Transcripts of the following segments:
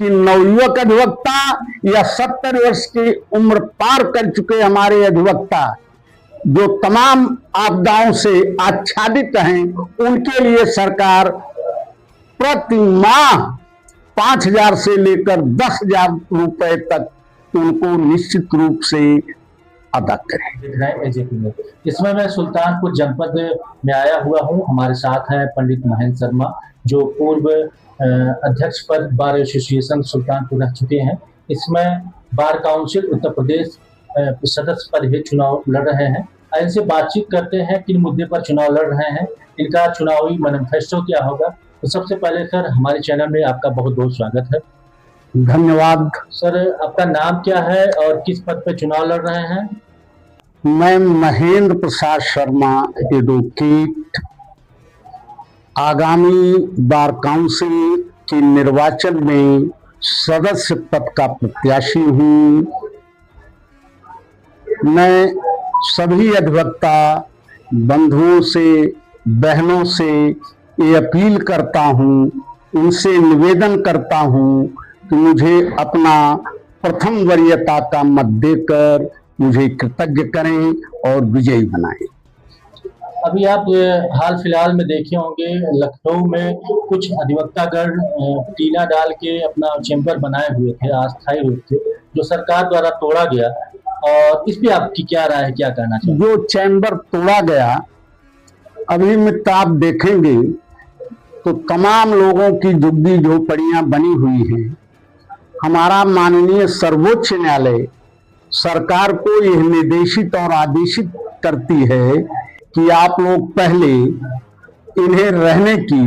कि नवयुवक अधिवक्ता या 70 वर्ष की उम्र पार कर चुके हमारे अधिवक्ता जो तमाम आपदाओं से आच्छादित हैं, उनके लिए सरकार प्रति माह 5,000 से लेकर 10,000 रुपए तक उनको निश्चित रूप से अदा करें। दिख रहा है एजेपी में। इसमें मैं सुल्तानपुर जनपद में आया हुआ हूँ। हमारे साथ हैं पंडित महेंद्र शर्मा, जो पूर्व अध्यक्ष पद बार एसोसिएशन सुल्तानपुर रह चुके हैं। इसमें बार काउंसिल उत्तर प्रदेश सदस्य पद भी चुनाव लड़ रहे हैं। इनसे बातचीत करते हैं किन मुद्दे पर चुनाव लड़ रहे हैं, इनका चुनावी मैनिफेस्टो क्या होगा। तो सबसे पहले सर, हमारे चैनल में आपका बहुत बहुत स्वागत है। धन्यवाद। सर, आपका नाम क्या है और किस पद पर चुनाव लड़ रहे हैं? मैं महेंद्र प्रसाद शर्मा, एडवोकेट, आगामी बार काउंसिल के निर्वाचन में सदस्य पद का प्रत्याशी हूँ। मैं सभी अधिवक्ता बंधुओं से, बहनों से ये अपील करता हूँ, उनसे निवेदन करता हूँ कि मुझे अपना प्रथम वरीयता का मत देकर मुझे कृतज्ञ करें और विजयी बनाएं। अभी आप हाल फिलहाल में देखे होंगे, लखनऊ में कुछ अधिवक्तागण टीला डाल के अपना चैम्बर बनाए हुए थे, अस्थायी रूप से, जो सरकार द्वारा तोड़ा गया। और इस पे आपकी क्या राय है, क्या कहना चाहिए? जो चैम्बर तोड़ा गया, अभी मित्र आप देखेंगे तो तमाम लोगों की झुग्गी झोपड़ियां बनी हुई हैं। हमारा माननीय सर्वोच्च न्यायालय सरकार को यह निर्देशित और आदेशित करती है कि आप लोग पहले इन्हें रहने की,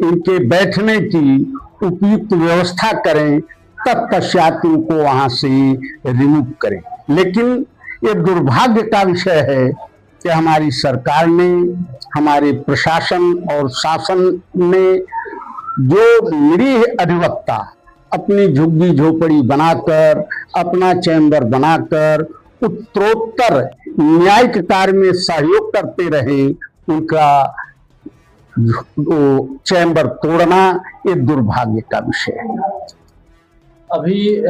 इनके बैठने की उपयुक्त व्यवस्था करें, तत्पश्चात इनको वहां से रिमूव करें। लेकिन ये दुर्भाग्य का विषय है कि हमारी सरकार ने, हमारे प्रशासन और शासन ने जो निरीह अधिवक्ता अपनी झुग्गी झोपड़ी बनाकर, अपना चैम्बर बनाकर उत्तरोत्तर न्यायिक कार्य में सहयोग करते रहे, उनका चैम्बर तोड़ना ये दुर्भाग्य का विषय है। अभी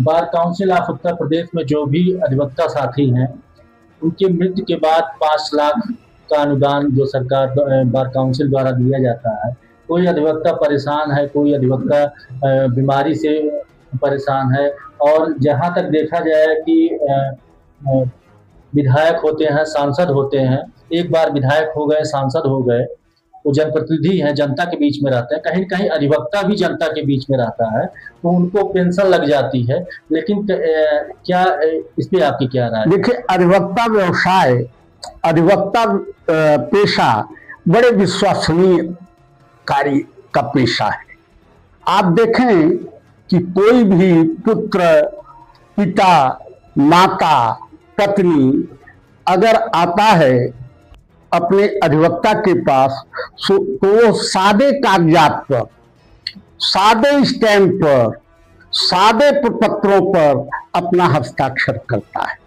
bar council of Uttar Pradesh में जो भी अधिवक्ता साथी हैं, उनके मृत्यु के बाद 5 लाख का अनुदान जो सरकार बार काउंसिल द्वारा दिया जाता है। कोई अधिवक्ता परेशान है, कोई अधिवक्ता बीमारी से परेशान है। और जहां तक देखा जाए कि विधायक होते हैं, सांसद होते हैं, एक बार विधायक हो गए, सांसद हो गए, वो जनप्रतिनिधि हैं, जनता के बीच में रहते हैं। कहीं कहीं अधिवक्ता भी जनता के बीच में रहता है, तो उनको पेंशन लग जाती है। लेकिन क्या इस पे आपकी क्या राय? देखिए, अधिवक्ता व्यवसाय, अधिवक्ता पेशा बड़े विश्वसनीय कार्य का पेशा है। आप देखें कि कोई भी पुत्र, पिता, माता, पत्नी अगर आता है अपने अधिवक्ता के पास, तो वो सादे कागजात पर, सादे स्टैम्प पर, सादे पत्रों पर अपना हस्ताक्षर करता है।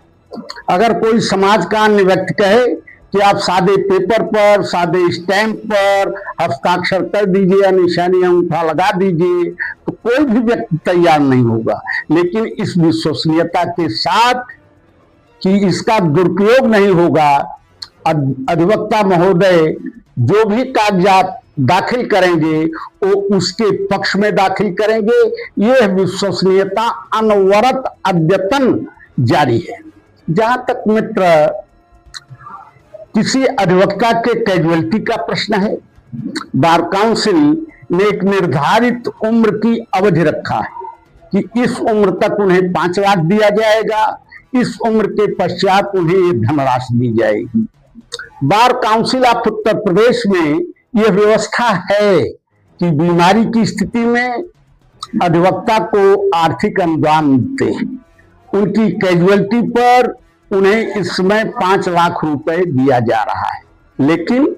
अगर कोई समाज का अन्य व्यक्ति कहे कि आप सादे पेपर पर, सादे स्टैम्प पर हस्ताक्षर कर दीजिए या निशानी अंगूठा लगा दीजिए, तो कोई भी व्यक्ति तैयार नहीं होगा। लेकिन इस विश्वसनीयता के साथ कि इसका दुरुपयोग नहीं होगा, अधिवक्ता महोदय जो भी कागजात दाखिल करेंगे वो उसके पक्ष में दाखिल करेंगे। यह विश्वसनीयता अनवरत अद्यतन जारी है। जहां तक मित्र किसी अधिवक्ता के कैजुअलिटी का प्रश्न है, बार काउंसिल ने एक निर्धारित उम्र की अवधि रखा है कि इस उम्र तक उन्हें 5 लाख दिया जाएगा, इस उम्र के पश्चात उन्हें ये धनराशि दी जाएगी। Bar council of Uttar Pradesh में यह व्यवस्था है कि बीमारी की स्थिति में अधिवक्ता को आर्थिक अनुदान मिलते हैं। उनकी कैजुअलिटी पर उन्हें इस समय 5 लाख रुपए दिया जा रहा है। लेकिन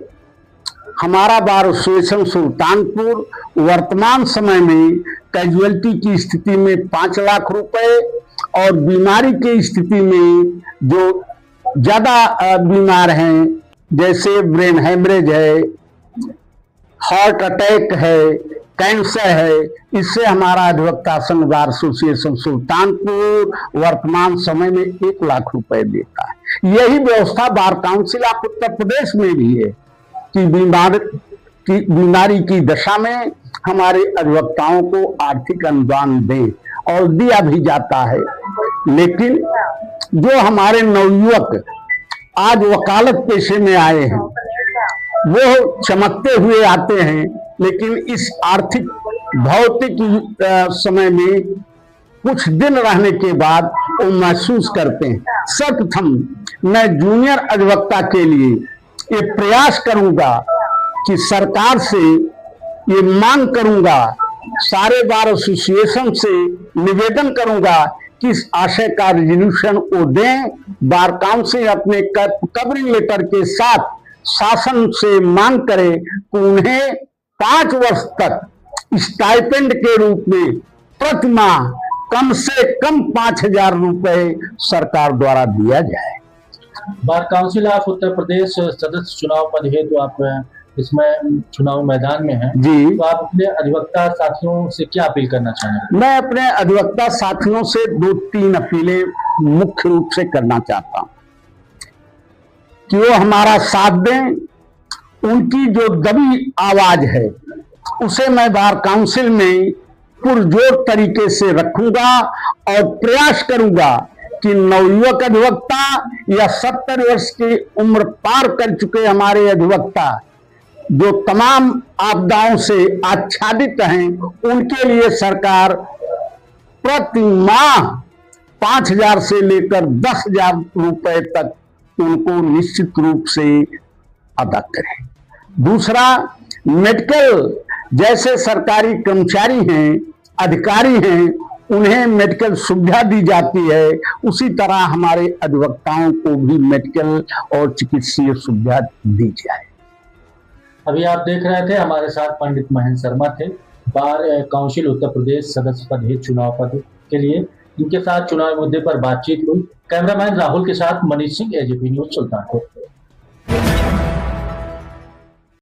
हमारा बार एसोसिएशन सुल्तानपुर वर्तमान समय में कैजुअलिटी की स्थिति में 5 लाख रुपए और बीमारी की स्थिति में जो ज्यादा बीमार हैं, जैसे ब्रेन हेमरेज है, हार्ट अटैक है, कैंसर है, इससे हमारा अधिवक्ता संघ बार एसोसिएशन सुल्तानपुर वर्तमान समय में 1 लाख रुपए देता है। यही व्यवस्था bar council of Uttar Pradesh में भी है कि बीमारी की दशा में हमारे अधिवक्ताओं को आर्थिक अनुदान दें, और दिया भी जाता है। लेकिन जो हमारे नवयुवक आज वकालत पेशे में आए हैं, वो चमकते हुए आते हैं, लेकिन इस आर्थिक भौतिक समय में कुछ दिन रहने के बाद वो महसूस करते हैं। सर्वप्रथम मैं जूनियर अधिवक्ता के लिए ये प्रयास करूंगा कि सरकार से ये मांग करूंगा, सारे बार एसोसिएशन से निवेदन करूंगा कि इस आशय का रिजोल्यूशन वो दें। बार काउंसिल अपने कवरिंग लेटर के साथ शासन से मांग करे कि उन्हें 5 वर्ष तक स्टाइपेंड के रूप में प्रति माह कम से कम 5,000 रुपए सरकार द्वारा दिया जाए। Bar council of Uttar Pradesh सदस्य चुनाव पद हेतु तो आप इसमें चुनाव मैदान में हैं जी, तो आप अपने अधिवक्ता साथियों से क्या अपील करना चाहेंगे? मैं अपने अधिवक्ता साथियों से 2-3 अपीलें मुख्य रूप से करना चाहता हूं कि वो हमारा साथ दें। उनकी जो दबी आवाज है उसे मैं बार काउंसिल में पुरजोर तरीके से रखूंगा और प्रयास करूंगा कि नवयुवक अधिवक्ता या 70 वर्ष की उम्र पार कर चुके हमारे अधिवक्ता जो तमाम आपदाओं से आच्छादित हैं, उनके लिए सरकार प्रति माह 5,000 से लेकर 10,000 रुपए तक उनको निश्चित रूप से अदा करें। दूसरा, मेडिकल जैसे सरकारी कर्मचारी हैं, अधिकारी हैं, उन्हें मेडिकल सुविधा दी जाती है, उसी तरह हमारे अधिवक्ताओं को भी मेडिकल और चिकित्सीय सुविधा दी जाए। अभी आप देख रहे थे हमारे साथ पंडित महेंद्र शर्मा थे, बार काउंसिल उत्तर प्रदेश सदस्य पद हेतु चुनाव पद के लिए। इनके साथ चुनावी मुद्दे पर बातचीत हुई। कैमरामैन राहुल के साथ मनीष सिंह, AJP न्यूज सुल्तानपुर।